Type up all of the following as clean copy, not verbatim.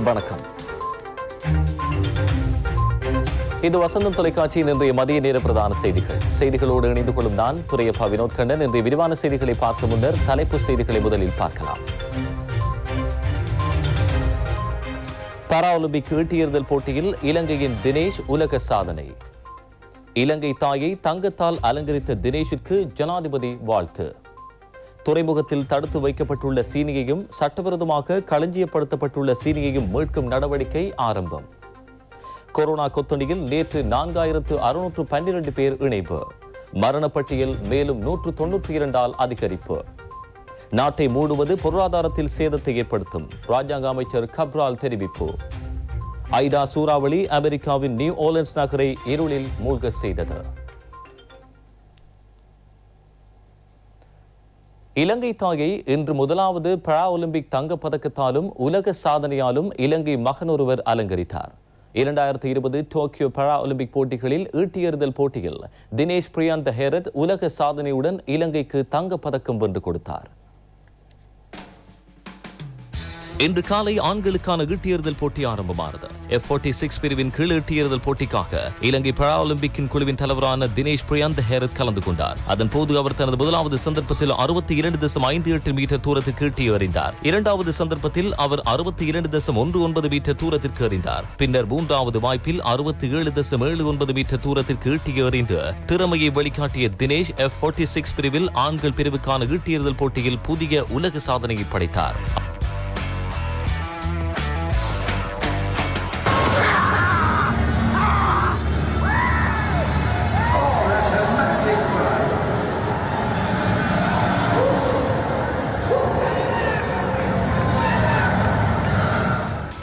வணக்கம். இது வசந்தம் தொலைக்காட்சியின் இன்றைய மதிய நேர பிரதான செய்திகளோடு இணைந்து கொள்ளும் நான் துரையப்பா வினோத் கண்ணன். இன்றைய விரிவான செய்திகளை பார்க்க முன்னர் தலைப்பு செய்திகளை முதலில் பார்க்கலாம். பாராலிம்பிக் ஈட்டியெறிதல் போட்டியில் இலங்கையின் தினேஷ் உலக சாதனை. இலங்கை தாயை தங்கத்தால் அலங்கரித்த தினேஷிற்கு ஜனாதிபதி வாழ்த்து. துறைமுகத்தில் தடுத்து வைக்கப்பட்டுள்ள சீனியையும் சட்டவிரோதமாக களஞ்சியப்படுத்தப்பட்டுள்ள சீனியையும் மீட்கும் நடவடிக்கை ஆரம்பம். கொரோனா கொத்தணியில் நேற்று 4612 பேர் இணைப்பு. மரணப்பட்டியல் மேலும் 192 அதிகரிப்பு. நாட்டை மூடுவது பொருளாதாரத்தில் சேதத்தை ஏற்படுத்தும், ராஜாங்க அமைச்சர் கப்ரால் தெரிவிப்பு. ஐடா சூறாவளி அமெரிக்காவின் நியூ ஓர்லின்ஸ் நகரை இருளில் மூழ்க செய்தது. இலங்கை தாயை இன்று முதலாவது பாரா ஒலிம்பிக் தங்கப் பதக்கத்தாலும் உலக சாதனையாலும் இலங்கை மகன் ஒருவர் அலங்கரித்தார். 2020 டோக்கியோ பாரா ஒலிம்பிக் போட்டிகளில் ஈட்டியெறிதல் போட்டியில் தினேஷ் பிரியாந்த ஹேரத் உலக சாதனையுடன் இலங்கைக்கு தங்கப் பதக்கம் வென்று கொடுத்தார். இன்று காலை ஆண்களுக்கான ஈட்டியெறிதல் போட்டி ஆரம்பமானது. F46 பிரிவின் கீழ் ஈட்டியெறிதல் போட்டிக்காக இலங்கை பாரா ஒலிம்பிக்கின் குழுவின் தலைவரான தினேஷ் பிரியாந்த ஹேரத் கலந்து கொண்டார். அதன் போது அவர் தனது முதலாவது சந்தர்ப்பத்தில் 62.58 மீட்டர் தூரத்திற்கு ஈட்டி எறிந்தார். இரண்டாவது சந்தர்ப்பத்தில் அவர் 62.19 மீட்டர் தூரத்திற்கு எறிந்தார். பின்னர் மூன்றாவது வாய்ப்பில் 67.79 மீட்டர் தூரத்திற்கு ஈட்டி எறிந்து திறமையை வெளிக்காட்டிய தினேஷ் F46 பிரிவில் ஆண்கள் பிரிவுக்கான ஈட்டியெறிதல் போட்டியில் புதிய உலக சாதனையை படைத்தார்.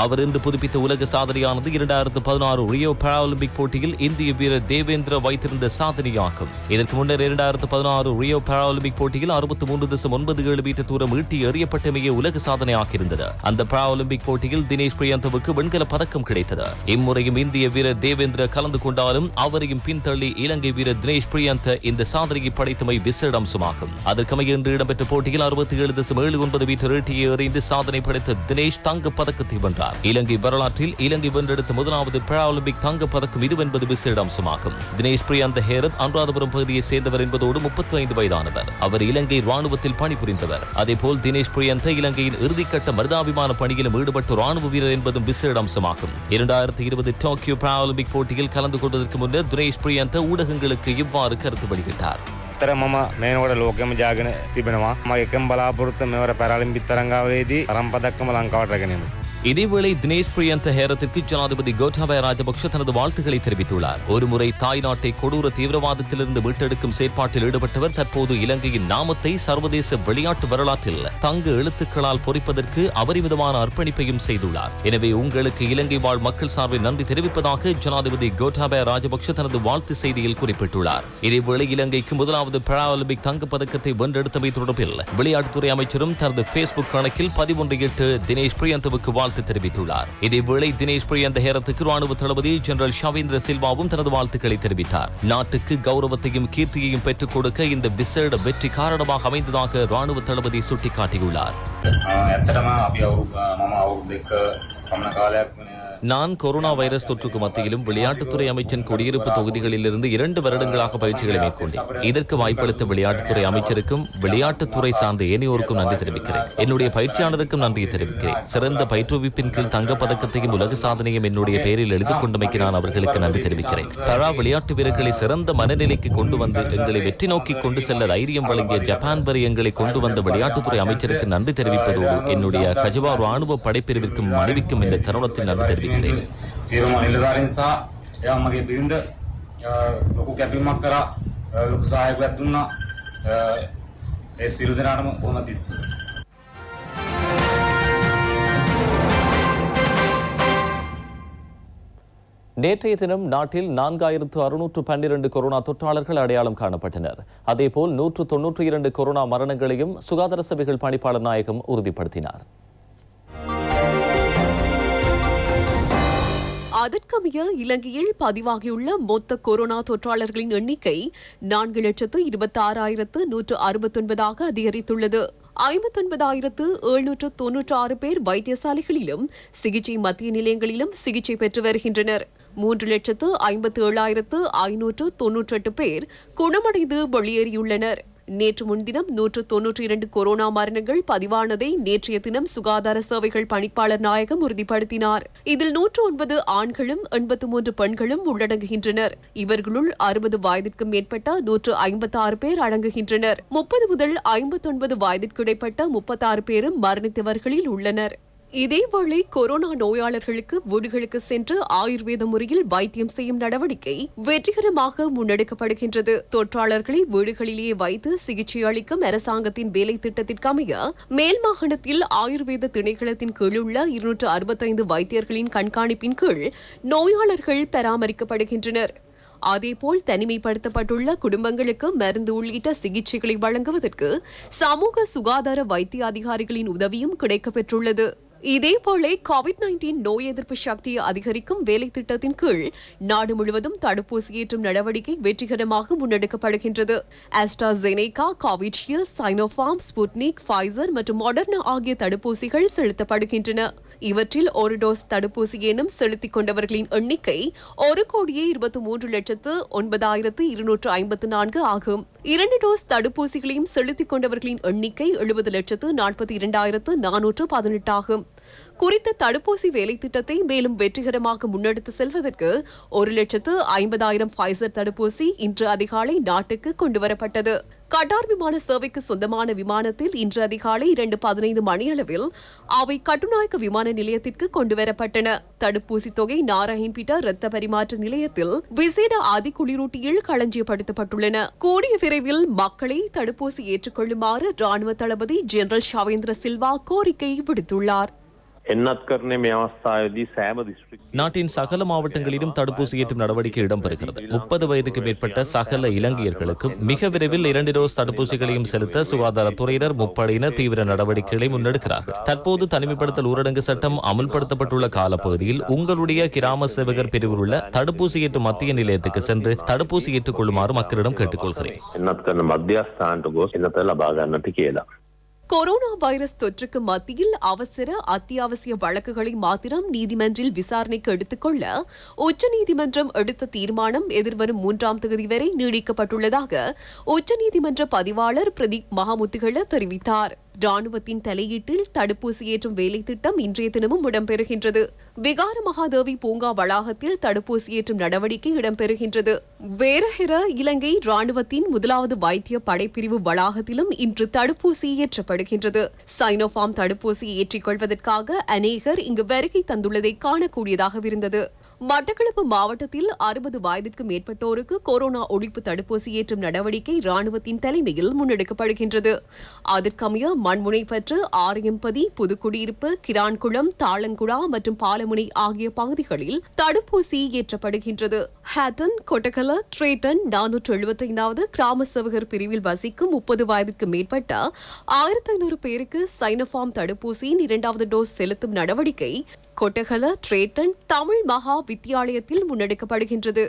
அவர் இன்று புதுப்பித்த உலக சாதனையானது 2016 ரியோ பாராலிம்பிக் போட்டியில் இந்திய வீரர் தேவேந்திர வைத்திருந்த சாதனையாகும். இதற்கு முன்னர் 2016 ரியோ பாராலிம்பிக் போட்டியில் 63.97 மீட்டர் தூரம் ஈட்டி எறியப்பட்டமையே உலக சாதனையாகியிருந்தது. அந்த பாராலிம்பிக் போட்டியில் தினேஷ் பிரியந்தவுக்கு வெண்கல பதக்கம் கிடைத்தது. இம்முறையும் இந்திய வீரர் தேவேந்திர கலந்து கொண்டாலும் அவரையும் பின்தள்ளி இலங்கை வீரர் தினேஷ் பிரியந்த இந்த சாதனையை படைத்தமை விசேட அம்சமாகும். அதற்கமைய இன்று இடம்பெற்ற போட்டியில் 67.79 மீட்டர் ஈட்டியை எறிந்து சாதனை படைத்த தினேஷ் தங்க பதக்கத்தை வென்றார். இலங்கை வரலாற்றில் இலங்கை வென்றெடுத்த முதலாவது பாராலிம்பிக் தங்கப் பதக்கம் இதுவென்பது விசேட அம்சமாகும். தினேஷ் பிரியாந்த ஹேரத் அனுராதபுரம் பகுதியை சேர்ந்தவர் என்பதோடு 35 வயதானவர். அவர் இலங்கை ராணுவத்தில் பணிபுரிந்தவர். அதேபோல் தினேஷ் பிரியந்த இலங்கையின் இறுதிக்கட்ட மருதாபிமான பணியிலும் ஈடுபட்ட ராணுவ வீரர் என்பதும் விசேட அம்சமாகும். 2020 டோக்கியோ பாராலிம்பிக் போட்டியில் கலந்து கொள்வதற்கு முன்னர் தினேஷ் பிரியந்த ஊடகங்களுக்கு இவ்வாறு கருத்து வெளியிட்டார். මම මේනකොට ලෝකෙම ජාගෙන තිබෙනවා. මම එකම බලාපොරොත්තු මෙවර පැරාලිම්පික් තරඟාවේදී තරම් පදක්කම ලංකාවට රැගෙන එන්න. இதேவேளை தினேஷ் பிரியந்த ஹேரத்திற்கு ஜனாதிபதி கோட்டாபய ராஜபக்ஷ தனது வாழ்த்துக்களை தெரிவித்துள்ளார். ஒருமுறை தாய் நாட்டை கொடூர தீவிரவாதத்திலிருந்து மீட்டெடுக்கும் செயற்பாட்டில் ஈடுபட்டவர் தற்போது இலங்கையின் நாமத்தை சர்வதேச விளையாட்டு வரலாற்றில் தங்க எழுத்துக்களால் பொறிப்பதற்கு அபரிமிதமான அர்ப்பணிப்பையும் செய்துள்ளார். எனவே உங்களுக்கு இலங்கை வாழ் மக்கள் சார்பில் நன்றி தெரிவிப்பதாக ஜனாதிபதி கோட்டாபய ராஜபக்ஷ தனது வாழ்த்து செய்தியில் குறிப்பிட்டுள்ளார். இதேவேளை இலங்கைக்கு முதலாவது பாராலிம்பிக் தங்கப் பதக்கத்தை வென்றெடுத்தமை தொடர்பில் விளையாட்டுத்துறை அமைச்சரும் தனது பேஸ்புக் கணக்கில் 11 தினேஷ் பிரியந்தவுக்கு வாழ்த்து தெரிவித்துள்ளார். இதேவேளை தினேஷ் பிரியந்த ஹேரத்துக்கு ராணுவ தளபதி ஜெனரல் ஷவேந்திர சில்வாவும் தனது வாழ்த்துக்களை தெரிவித்தார். நாட்டுக்கு கௌரவத்தையும் கீர்த்தியையும் பெற்றுக் கொடுக்க இந்த விசேட வெற்றி காரணமாக அமைந்ததாக ராணுவ தளபதி சுட்டிக்காட்டியுள்ளார். நான் கொரோனா வைரஸ் தொற்றுக்கு மத்தியிலும் விளையாட்டுத்துறை அமைச்சன் குடியிருப்பு தொகுதிகளிலிருந்து 2 வருடங்களாக பயிற்சிகளை மேற்கொண்டேன். இதற்கு வாய்ப்பளித்த விளையாட்டுத்துறை அமைச்சருக்கும் விளையாட்டுத்துறை சார்ந்த ஏனையோருக்கும் நன்றி தெரிவிக்கிறேன். என்னுடைய பயிற்சியாளருக்கும் நன்றியை தெரிவிக்கிறேன். சிறந்த பயிற்றுவிப்பின் கீழ் தங்கப் பதக்கத்தையும் உலக சாதனையும் என்னுடைய பெயரில் எழுதிக் கொண்டமைக்கு நான் அவர்களுக்கு நன்றி தெரிவிக்கிறேன். பாரா விளையாட்டு வீரர்களை சிறந்த மனநிலைக்கு கொண்டு வந்து எங்களை வெற்றி நோக்கி கொண்டு செல்ல தைரியம் வழங்கிய ஜப்பான் வரை எங்களை கொண்டு வந்த விளையாட்டுத்துறை அமைச்சருக்கு நன்றி தெரிவிப்பதோடு என்னுடைய கஜவா ராணுவ படைப்பிரிவிற்கும் மனைவிக்கும் இந்த தருணத்தில் நன்றி தெரிவிக்கிறேன். සියලුම නිලධාරීන් සහ එයා මගේ බිරිඳ ලොකු කැපීමක් කරා ලොකු සහායයක් දුන්නා. ඒ සියලු දෙනාටම කොහොමද ස්තුතියි. நேற்றைய தினம் நாட்டில் 4612 கொரோனா தொற்றாளர்கள் அடையாளம் காணப்பட்டனர். அதேபோல் 192 கொரோனா மரணங்களையும் சுகாதார சபைகள் பணிப்பாளர் நாயகம் உறுதிப்படுத்தினார். அதற்கமைய இலங்கையில் பதிவாகியுள்ள மொத்த கொரோனா தொற்றாளர்களின் எண்ணிக்கை 4,26,169 அதிகரித்துள்ளது. 59,796 பேர் வைத்தியசாலைகளிலும் சிகிச்சை மத்திய நிலையங்களிலும் சிகிச்சை பெற்று வருகின்றனர். 3,57,598 பேர் குணமடைந்து வெளியேறியுள்ளனர். நேற்று முன்தினம் 192 கொரோனா மரணங்கள் பதிவானதை நேற்றைய தினம் சுகாதார சேவைகள் பணிப்பாளர் நாயகம் உறுதிப்படுத்தினார். இதில் 109 ஆண்களும் 83 பெண்களும் உள்ளடங்குகின்றனர். இவர்களுள் 60 வயதிற்கு மேற்பட்ட 156 பேர் அடங்குகின்றனர். 30 முதல் 59 வயதிற்கு இடைப்பட்ட 36 பேரும் மரணித்தவர்களில் உள்ளனர். இதேவேளை கொரோனா நோயாளர்களுக்கு வீடுகளுக்கு சென்று ஆயுர்வேத முறையில் வைத்தியம் செய்யும் நடவடிக்கை வெற்றிகரமாக முன்னெடுக்கப்படுகின்றது. தொற்றாளர்களை வீடுகளிலேயே வைத்து சிகிச்சை அளிக்கும் அரசாங்கத்தின் வேலை திட்டத்திற்கமைய மேல் மாகாணத்தில் ஆயுர்வேத திணைக்களத்தின் கீழ் உள்ள 265 வைத்தியர்களின் கண்காணிப்பின் கீழ் நோயாளர்கள் பராமரிக்கப்படுகின்றனர். அதேபோல் தனிமைப்படுத்தப்பட்டுள்ள குடும்பங்களுக்கு மருந்து உள்ளிட்ட சிகிச்சைகளை வழங்குவதற்கு சமூக சுகாதார வைத்திய அதிகாரிகளின் உதவியும் கிடைக்கப்பெற்றுள்ளது. இதேபோல COVID-19 நோய் எதிர்ப்பு சக்தியை அதிகரிக்கும் வேலை திட்டத்தின் கீழ் நாடு முழுவதும் தடுப்பூசி ஏற்றும் நடவடிக்கை வெற்றிகரமாக முன்னெடுக்கப்படுகின்றது. ஆஸ்ட்ராசெனேகா, கோவிஷீல்ட், சைனோஃபார்ம், ஸ்புட்னிக், ஃபைசர் மற்றும் மாடர்னா ஆகிய தடுப்பூசிகள் செலுத்தப்படுகின்றன. இவற்றில் ஒரு டோஸ் தடுப்பூசி எனும் செலுத்திக் கொண்டவர்களின் எண்ணிக்கை 1,23,09,254 ஆகும். 2 டோஸ் தடுப்பூசிகளையும் செலுத்திக் கொண்டவர்களின் எண்ணிக்கை 70,42,418 ஆகும். குறித்த தடுப்பூசி வேலை திட்டத்தை மேலும் வெற்றிகரமாக முன்னெடுத்து செல்வதற்கு 1,50,000 ஃபைசர் தடுப்பூசி இன்று அதிகாலை நாட்டுக்கு கொண்டுவரப்பட்டது. கட்டார் விமான சேவைக்கு சொந்தமான விமானத்தில் இன்று அதிகாலை 2:15 மணியளவில் அவை கட்டுநாயக்க விமான நிலையத்திற்கு கொண்டுவரப்பட்டன. தடுப்பூசி தொகை நாராயண்பீட்டா இரத்த பரிமாற்ற நிலையத்தில் விசேட அதிகுளிரூட்டியில் களஞ்சியப்படுத்தப்பட்டுள்ளன. கூடிய விரைவில் மக்களை தடுப்பூசி ஏற்றுக்கொள்ளுமாறு ராணுவ தளபதி ஜெனரல் ஷவேந்திர சில்வா கோரிக்கை விடுத்துள்ளார். நாட்டின் சகல மாவட்டங்களிலும் தடுப்பூசி ஏற்றும் நடவடிக்கை இடம்பெறுகிறது. 30 வயதுக்கு மேற்பட்ட சகல இலங்கையர்களுக்கும் மிக விரைவில் 2 டோஸ் தடுப்பூசிகளையும் செலுத்த சுகாதாரத்துறையினர் முப்படையினர் தீவிர நடவடிக்கைகளை முன்னெடுக்கிறார்கள். தற்போது தனிமைப்படுத்தல் ஊரடங்கு சட்டம் அமல்படுத்தப்பட்டுள்ள காலப்பகுதியில் உங்களுடைய கிராம சேவகர் பிரிவில் உள்ள தடுப்பூசி ஏற்றும் மத்திய நிலையத்துக்கு சென்று தடுப்பூசி ஏற்றுக் கொள்ளுமாறு மக்களிடம் கேட்டுக்கொள்கிறேன். கொரோனா வைரஸ் தொற்றுக்கு மத்தியில் அவசர அத்தியாவசிய வழக்குகளை மாத்திரம் நீதிமன்றில் விசாரணைக்கு எடுத்துக்கொள்ள உச்சநீதிமன்றம் எடுத்த தீர்மானம் எதிர்வரும் 3ஆம் தேதி வரை நீடிக்கப்பட்டுள்ளதாக உச்சநீதிமன்ற பதிவாளர் பிரதீப் மகாமுத்துகள தெரிவித்தார். ராணுவத்தின் தலையீட்டில் தடுப்பூசி ஏற்றும் வேலை திட்டம் இன்றைய தினமும் இடம்பெறுகின்றது. விகார மகாதேவி பூங்கா வளாகத்தில் தடுப்பூசி ஏற்றும் நடவடிக்கை இடம்பெறுகின்றது. வேரஹெர இலங்கை ராணுவத்தின் 1வது வைத்திய படைப்பிரிவு வளாகத்திலும் இன்று தடுப்பூசி ஏற்றப்படுகின்றது. சைனோஃபார்ம் தடுப்பூசி ஏற்றிக் கொள்வதற்காக அநேகர் இங்கு வருகை தந்துள்ளதை காணக்கூடியதாக இருந்தது. மட்டக்களப்பு மாவட்டத்தில் 60 வயதிற்கு மேற்பட்டோருக்கு கொரோனா ஒழிப்பு தடுப்பூசி ஏற்றும் நடவடிக்கை ராணுவத்தின் தலைமையில் முன்னெடுக்கப்படுகின்றது. அதற்கமைய மண்முனைப்பற்று, ஆரியம்பதி, புதுக்குடியிருப்பு, கிரான்குளம், தாளங்குடா மற்றும் பாலமுனை ஆகிய பகுதிகளில் தடுப்பூசி ஏற்றப்படுகின்றது. ஹேட்டன், கொட்டகல, ட்ரேட்டன் 475வது கிராம சேவகர் பிரிவில் வசிக்கும் 30 வயதிற்கு மேற்பட்ட 1500 பேருக்கு சைனோஃபார்ம் தடுப்பூசியின் 2வது டோஸ் செலுத்தும் நடவடிக்கை கொட்டகல, ட்ரேட்டன் தமிழ் மகா வித்தியாலயத்தில் முன்னெடுக்கப்படுகின்றது.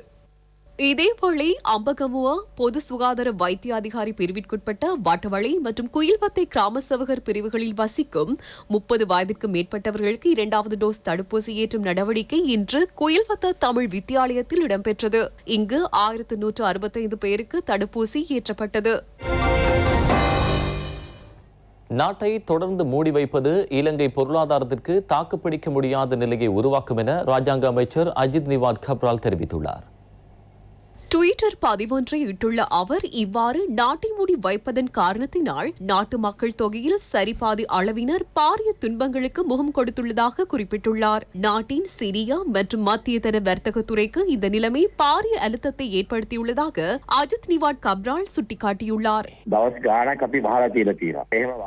இதேவேளை அம்பகமுவா பொது சுகாதார வைத்திய அதிகாரி பிரிவிற்குட்பட்ட வட்டவளை மற்றும் குயில்வத்தை கிராம சேவகர் பிரிவுகளில் வசிக்கும் 30 வயதிற்கு மேற்பட்டவர்களுக்கு 2வது டோஸ் தடுப்பூசி ஏற்றும் நடவடிக்கை இன்று குயில்வத்த தமிழ் வித்தியாலயத்தில் இடம்பெற்றது. இங்கு 1165 பேருக்கு தடுப்பூசி ஏற்றப்பட்டது. நாட்டை தொடர்ந்து மூடி வைப்பது இலங்கை பொருளாதாரத்திற்கு தாக்குப்பிடிக்க முடியாத நிலையை உருவாக்கும் என ராஜாங்க அமைச்சர் அஜித் நிவாட் கப்ரால் தெரிவித்துள்ளார். ட்விட்டர் பதிவொன்றை இட்டுள்ள அவர் இவ்வாறு நாட்டை மூடி வைப்பதன் காரணத்தினால் நாட்டு மக்கள் தொகையில் சரிபாதி அளவினர் பாரிய துன்பங்களுக்கு முகம் கொடுத்துள்ளதாக குறிப்பிட்டுள்ளார். நாட்டின் சிறிய மற்றும் மத்தியதர வர்த்தக துறைக்கு இந்த நிலைமை பாரிய அழுத்தத்தை ஏற்படுத்தியுள்ளதாக அஜித் நிவாட் கப்ரால் சுட்டிக்காட்டியுள்ளார்.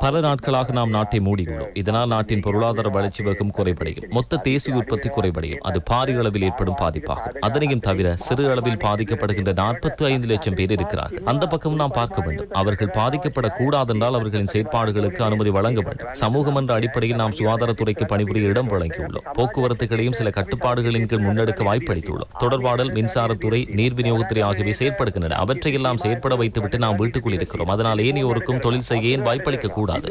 பல நாட்களாக நாம் நாட்டை மூடியுள்ளோம். இதனால் நாட்டின் பொருளாதார வளர்ச்சி வேகம் குறைபடையும், மொத்த தேசிய உற்பத்தி குறைபடையும். அது பாரிய அளவில் ஏற்படும் பாதிப்பாகும். அதனையும் தவிர சிறு அளவில் பாதிக்கப்பட பாதிக்கப்படுகின்ற 45 லட்சம் பேர் இருக்கிறார்கள். அந்த பக்கம் நாம் பார்க்க வேண்டும். அவர்கள் பாதிக்கப்படக்கூடாது என்றால் அவர்களின் செயற்பாடுகளுக்கு அனுமதி வழங்க வேண்டும். சமூகம் என்ற அடிப்படையில் நாம் சுகாதாரத்துறைக்கு பணிபுரிய இடம் வழங்கியுள்ளோம். போக்குவரத்துகளையும் சில கட்டுப்பாடுகளின் கீழ் முன்னெடுக்க வாய்ப்பளித்துள்ளோம். தொடர்பாடல், மின்சாரத்துறை, நீர் விநியோகத்துறை ஆகியவை செயற்படுகின்றன. அவற்றையெல்லாம் செயற்பட வைத்துவிட்டு நாம் வீட்டுக்குள் இருக்கிறோம். அதனால் ஏனையோருக்கும் தொழில் செய்ய ஏன் வாய்ப்பளிக்க கூடாது?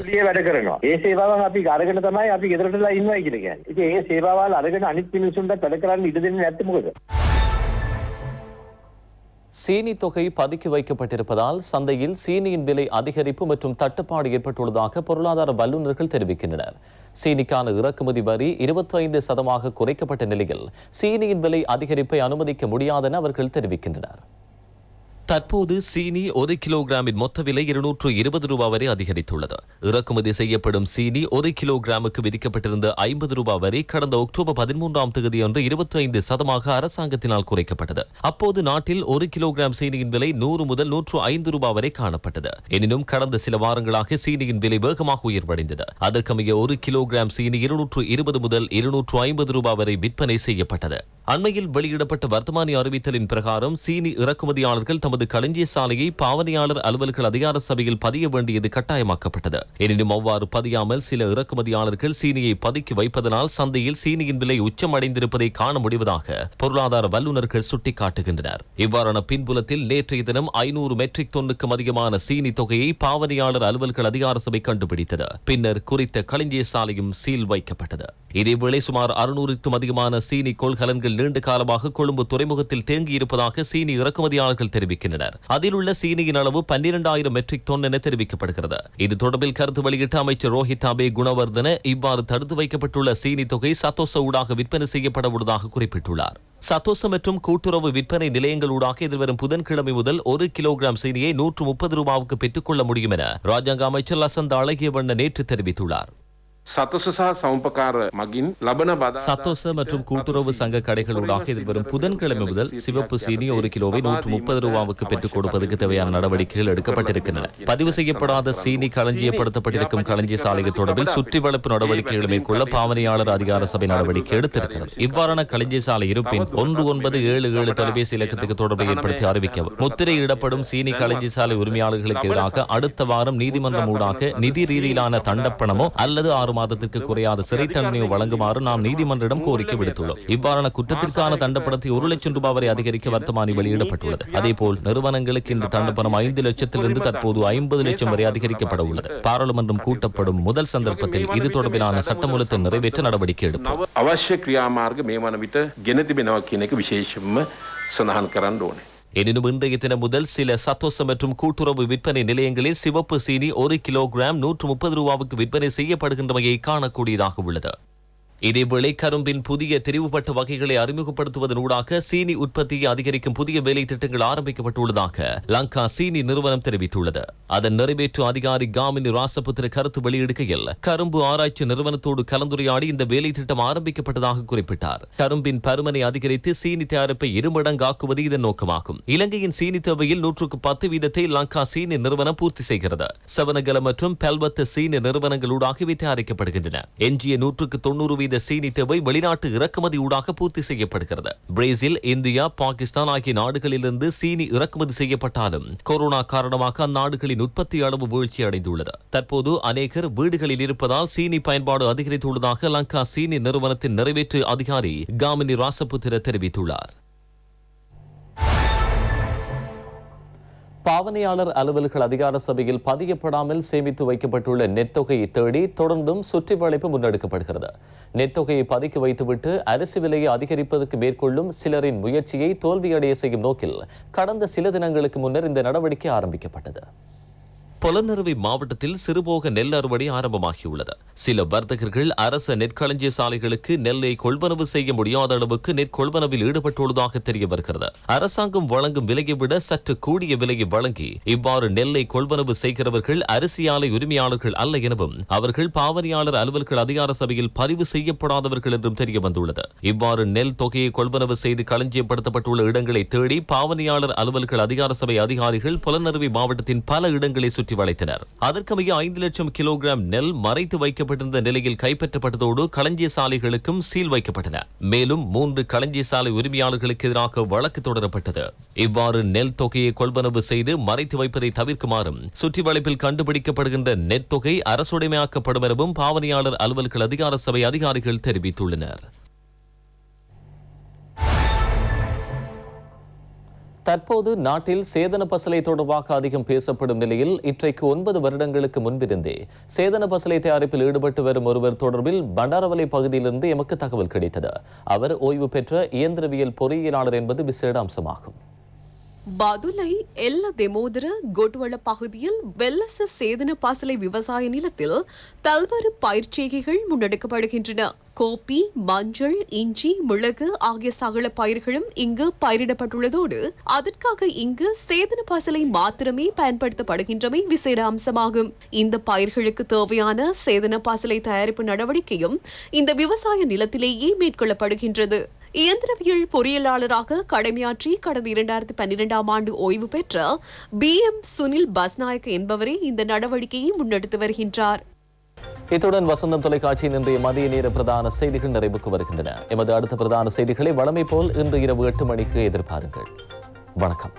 சீனி தொகை பதுக்கி வைக்கப்பட்டிருப்பதால் சந்தையில் சீனியின் விலை அதிகரிப்பு மற்றும் தட்டுப்பாடு ஏற்பட்டுள்ளதாக பொருளாதார வல்லுநர்கள் தெரிவிக்கின்றனர். சீனிக்கான இறக்குமதி வரி 25% குறைக்கப்பட்ட நிலையில் சீனியின் விலை அதிகரிப்பை அனுமதிக்க முடியாதென அவர்கள் தெரிவிக்கின்றனர். தற்போது சீனி 1 கிலோகிராமின் மொத்த விலை 220 ரூபாய் வரை அதிகரித்துள்ளது. இறக்குமதி செய்யப்படும் சீனி 1 கிலோகிராமுக்கு விதிக்கப்பட்டிருந்த 50 ரூபாய் வரை கடந்த அக்டோபர் 13ஆம் தேதியன்று 25% அரசாங்கத்தினால் குறைக்கப்பட்டது. அப்போது நாட்டில் 1 கிலோகிராம் சீனியின் விலை 100 முதல் 105 ரூபாய் வரை காணப்பட்டது. எனினும் கடந்த சில வாரங்களாக சீனியின் விலை வேகமாக உயர்வடைந்தது. அதற்கமைய 1 கிலோகிராம் சீனி 220 முதல் 250 ரூபாய் வரை விற்பனை செய்யப்பட்டது. அண்மையில் வெளியிடப்பட்ட வர்த்தமானி அறிவித்தலின் பிரகாரம் சீனி இறக்குமதியாளர்கள் தமது களஞ்சிய சாலையை பாவனையாளர் அலுவல்கள் அதிகார சபையில் பதிய வேண்டியது கட்டாயமாக்கப்பட்டது. எனினும் அவ்வாறு பதியாமல் சில இறக்குமதியாளர்கள் சீனியை பதுக்கி வைப்பதனால் சந்தையில் சீனியின் விலை உச்சமடைந்திருப்பதை காண முடிவதாக பொருளாதார வல்லுநர்கள் சுட்டிக்காட்டுகின்றனர். இவ்வாறான பின்புலத்தில் நேற்றைய தினம் 500 மெட்ரிக் டன்னுக்கும் அதிகமான சீனி தொகையை பாவனையாளர் அலுவல்கள் அதிகார சபை கண்டுபிடித்தது. பின்னர் குறித்த களஞ்சிய சாலையும் சீல் வைக்கப்பட்டது. இதேவேளை சுமார் 600க்கும் அதிகமான சீனி கொள்கலன்கள் நீண்ட காலமாக கொழும்பு துறைமுகத்தில் தேங்கியிருப்பதாக சீனி இறக்குமதியாளர்கள் தெரிவிக்கின்றனர். அதில் உள்ள சீனியின் அளவு 12,000 மெட்ரிக் டன் என தெரிவிக்கப்படுகிறது. இது தொடர்பில் கருத்து வெளியிட்ட அமைச்சர் ரோஹித் அபே குணவர்தன இவ்வாறு தடுத்து வைக்கப்பட்டுள்ள சீனி தொகை சத்தோச ஊடாக விற்பனை செய்யப்பட உள்ளதாக குறிப்பிட்டுள்ளார். சத்தோச மற்றும் கூட்டுறவு விற்பனை நிலையங்களூடாக எதிர்வரும் புதன்கிழமை முதல் 1 கிலோகிராம் சீனியை 130 ரூபாவுக்கு பெற்றுக் கொள்ள முடியும் என ராஜாங்க அமைச்சர் லசந்த அழகியவண்ண நேற்று தெரிவித்துள்ளார். சத்தோச மற்றும் கூட்டுறவு சங்க கடைகளூடாக எதிர்வரும் புதன்கிழமை முதல் சிவப்பு சீனி 1 கிலோவை 130 ரூபாவுக்கு பெற்றுக் கொடுப்பதற்கு தேவையான நடவடிக்கைகள் எடுக்கப்பட்டிருக்கின்றன. பதிவு செய்யப்படாத சீனி களஞ்சியப்படுத்தப்பட்டிருக்கும் களஞ்சிய சாலைகள் தொடர்பில் சுற்றி வளைப்பு நடவடிக்கைகளை மேற்கொள்ள பாவனையாளர் அதிகார சபை நடவடிக்கை எடுத்திருக்கிறது. இவ்வாறான களஞ்சிய சாலை இருப்பின் 1977 தொலைபேசி இலக்கத்துக்கு தொடர்பை ஏற்படுத்தி அறிவிக்கவும். முத்திரையிடப்படும் சீனி களஞ்சிய சாலை உரிமையாளர்களுக்கு எதிராக அடுத்த வாரம் நீதிமன்றம் ஊடாக நிதி ரீதியிலான தண்டப்பணமோ அல்லது 6 மாதத்திற்கு குறையாத சிறை தண்டனையை வழங்குமாறு நாம் நீதிமன்றிடம் கோரிக்கை விடுத்துள்ளோம். இவ்வாறான குற்றத்திற்கான தண்டப்பணத்தை 1 லட்சம் ரூபாய் வரை அதிகரிக்க வர்த்தமானி வெளியிடப்பட்டுள்ளது. அதேபோல் நிறுவனங்களுக்கு இந்த தண்டப்பணம் 5 லட்சத்திலிருந்து தற்போது 50 லட்சம் வரை அதிகரிக்கப்பட உள்ளது. பாராளுமன்றம் கூட்டப்படும் முதல் சந்தர்ப்பத்தில் இது தொடர்பிலான சட்டமூலத்தை நிறைவேற்ற நடவடிக்கை எடுப்போம். අවශ්‍ය ක්‍රියාමාර්ග මේ වන විට ගෙන තිබෙනවා කියන එක විශේෂයෙන්ම සඳහන් කරන්න ඕනේ. எனினும் இன்றைய தினம் முதல் சில சத்தோச மற்றும் கூட்டுறவு விற்பனை நிலையங்களில் சிவப்பு சீனி 1 கிலோகிராம் 130 ரூபாவுக்கு விற்பனை செய்யப்படுகின்றமையை காணக்கூடியதாக உள்ளது. இதேவேளை கரும்பின் புதிய தெரிவுபட்ட வகைகளை அறிமுகப்படுத்துவதனூடாக சீனி உற்பத்தியை அதிகரிக்கும் புதிய வேலை திட்டங்கள் ஆரம்பிக்கப்பட்டுள்ளதாக லங்கா சீனி நிறுவனம் தெரிவித்துள்ளது. அதன் நிறைவேற்று அதிகாரி காமினி ராசபுத்திர கருத்து வெளியிடுகையில் கரும்பு ஆராய்ச்சி நிறுவனத்தோடு கலந்துரையாடி இந்த வேலை திட்டம் ஆரம்பிக்கப்பட்டதாக குறிப்பிட்டார். கரும்பின் பருமனை அதிகரித்து சீனி தயாரிப்பை 2 மடங்காக்குவது இதன் நோக்கமாகும். இலங்கையின் சீனி தேவையில் 110% லங்கா சீனி நிறுவனம் பூர்த்தி செய்கிறது. சவனகல மற்றும் பெல்வத்த சீனி நிறுவனங்களூடாக இவை தயாரிக்கப்படுகின்றன. எஞ்சிய 190% சீனி தேவை வெளிநாட்டு இறக்குமதி ஊடாக பூர்த்தி செய்யப்படுகிறது. பிரேசில், இந்தியா, பாகிஸ்தான் ஆகிய நாடுகளிலிருந்து சீனி இறக்குமதி செய்யப்பட்டாலும் கொரோனா காரணமாக அந்நாடுகளின் உற்பத்தி அளவு வீழ்ச்சி அடைந்துள்ளது. தற்போது அநேகர் வீடுகளில் இருப்பதால் சீனி பயன்பாடு அதிகரித்துள்ளதாக லங்கா சீனி நிறுவனத்தின் நிறைவேற்று அதிகாரி காமினி ராசபுத்திர தெரிவித்துள்ளார். பாவனையாளர் அலுவல்கள் அதிகார சபையில் பதியப்படாமல் சேமித்து வைக்கப்பட்டுள்ள நெட் தொகையை தேடி தொடர்ந்தும் சுற்றி வளைப்பு முன்னெடுக்கப்படுகிறது. நெட் தொகையை பதுக்கி வைத்துவிட்டு அரிசி விலையை அதிகரிப்பதற்கு மேற்கொள்ளும் சிலரின் முயற்சியை தோல்வியடைய செய்யும் நோக்கில் கடந்த சில தினங்களுக்கு முன்னர் இந்த நடவடிக்கை ஆரம்பிக்கப்பட்டது. பொலன்னறுவை மாவட்டத்தில் சிறுபோக நெல் அறுவடை ஆரம்பமாகியுள்ளது. சில வர்த்தகர்கள் அரச நெற்களஞ்சிய சாலைகளுக்கு நெல்லை கொள்வனவு செய்ய முடியாத அளவுக்கு நெற்கொள்வனவில் ஈடுபட்டுள்ளதாக தெரிய வருகிறது. அரசாங்கம் வழங்கும் விலையை விட சற்று கூடிய விலையை வழங்கி இவ்வாறு நெல்லை கொள்வனவு செய்கிறவர்கள் அரிசி ஆலை உரிமையாளர்கள் அல்ல எனவும் அவர்கள் பாவனையாளர் அலுவல்கள் அதிகார சபையில் பதிவு செய்யப்படாதவர்கள் என்றும் தெரிய வந்துள்ளது. இவ்வாறு நெல் தொகையை கொள்வனவு செய்து களஞ்சியப்படுத்தப்பட்டுள்ள இடங்களை தேடி பாவனையாளர் அலுவல்கள் அதிகார சபை அதிகாரிகள் பொலன்னறுவை மாவட்டத்தின் பல இடங்களை சுற்றி சுற்றி வளைத்தனர். அதற்கமைய 5 லட்சம் கிலோகிராம் நெல் மறைத்து வைக்கப்பட்டிருந்த நிலையில் கைப்பற்றப்பட்டதோடு களஞ்சிய சாலைகளுக்கும் சீல் வைக்கப்பட்டன. மேலும் 3 களஞ்சிய சாலை உரிமையாளர்களுக்கு எதிராக வழக்கு தொடரப்பட்டது. இவ்வாறு நெல் தொகையை கொள்வனவு செய்து மறைத்து வைப்பதை தவிர்க்குமாறும், சுற்றி வளைப்பில் கண்டுபிடிக்கப்படுகின்ற நெற் தொகை அரசுடைமையாக்கப்படும் எனவும் பாவனையாளர் அலுவல்கள் அதிகார சபை அதிகாரிகள் தெரிவித்துள்ளனர். தற்போது நாட்டில் சேதன பசலை தொடர்பாக அதிகம் பேசப்படும் நிலையில் இன்றைக்கு 9 வருடங்களுக்கு முன்பிருந்தே சேதன பசலை தயாரிப்பில் ஈடுபட்டு வரும் ஒருவர் தொடர்பில் பண்டாரவளை பகுதியிலிருந்து எமக்கு தகவல் கிடைத்தது. அவர் ஓய்வு பெற்ற இயந்திரவியல் பொறியியலாளர் என்பது விசேட அம்சமாகும். பதுளை எல்ல தெமோதர கொட்டுவள பகுதியில் வெல்லச சேதன பாசலை விவசாய நிலத்தில் பல்வேறு பயிர்ச்செய்கைகள் முன்னெடுக்கப்படுகின்றன. கோப்பி, மஞ்சள், இஞ்சி, மிளகு ஆகிய சகல பயிர்களும் இங்கு பயிரிடப்பட்டுள்ளதோடு அதற்காக இங்கு சேதன பாசலை மாத்திரமே பயன்படுத்தப்படுகின்றமை விசேட அம்சமாகும். இந்த பயிர்களுக்கு தேவையான சேதன பாசலை தயாரிப்பு நடவடிக்கையும் இந்த விவசாய நிலத்திலேயே மேற்கொள்ளப்படுகின்றது. இயந்திரவியல் பொறியியலாளராக கடமையாற்றி கடந்த 2012ஆம் ஆண்டு ஓய்வு பெற்ற BM சுனில் பஸ்நாயக் என்பவரே இந்த நடவடிக்கையை முன்னெடுத்து வருகின்றார். இத்துடன் வசந்தம் தொலைக்காட்சியின் இன்றைய மதிய நேர பிரதான செய்திகள் நிறைவுக்கு வருகின்றன. எமது அடுத்த பிரதான செய்திகளை வழமை போல் இன்று இரவு 8 மணிக்கு எதிர்பாருங்கள். வணக்கம்.